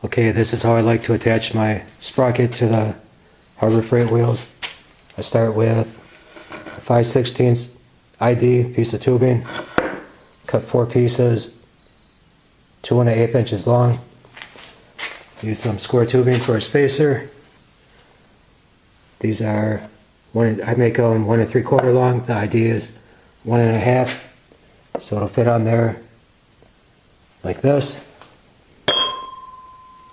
Okay, this is how I like to attach my sprocket to the Harbor Freight wheels. I start with a 5/16 ID piece of tubing, cut 4 pieces, 2 1/8 inches long. Use some square tubing for a spacer. These are I make them 1 3/4 long. The ID is 1 1/2, so it'll fit on there like this.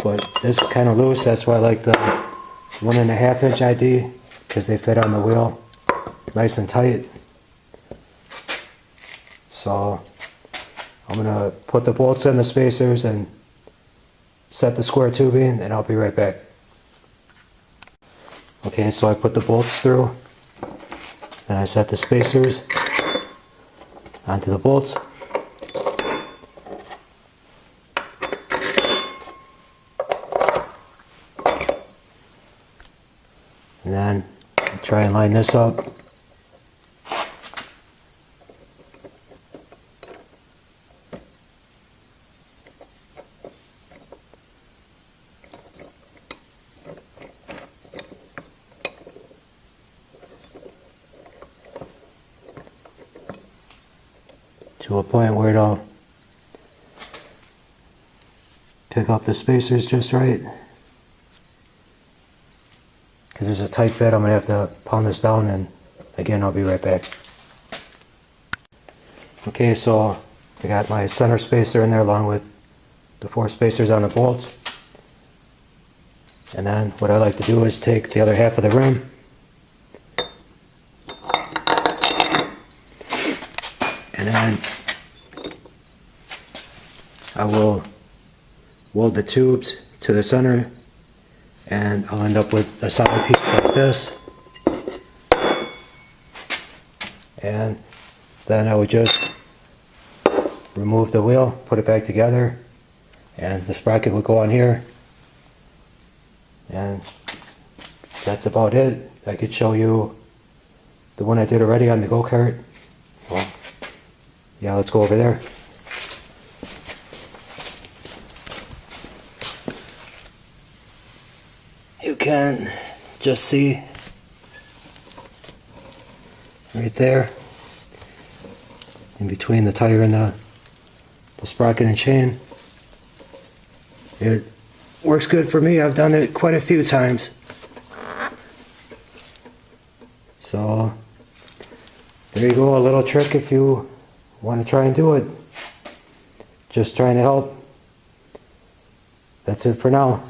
But this is kind of loose, that's why I like the 1 1/2 inch ID, because they fit on the wheel nice and tight. So I'm going to put the bolts in the spacers and set the square tubing, and I'll be right back. Okay, so I put the bolts through, then I set the spacers onto the bolts. And then try and line this up. To a point where it'll pick up the spacers just right. Because there's a tight fit, I'm going to have to pound this down, and again I'll be right back. Okay, so I got my center spacer in there along with the 4 spacers on the bolts. And then what I like to do is take the other half of the rim and then I will weld the tubes to the center, and I'll end up with a solid piece like this. And then I would just remove the wheel, put it back together, and the sprocket would go on here. And that's about it. I could show you the one I did already on the go-kart. Well, yeah, let's go over there. You can just see right there, in between the tire and the sprocket and chain. It works good for me. I've done it quite a few times. So there you go, a little trick if you want to try and do it. Just trying to help. That's it for now.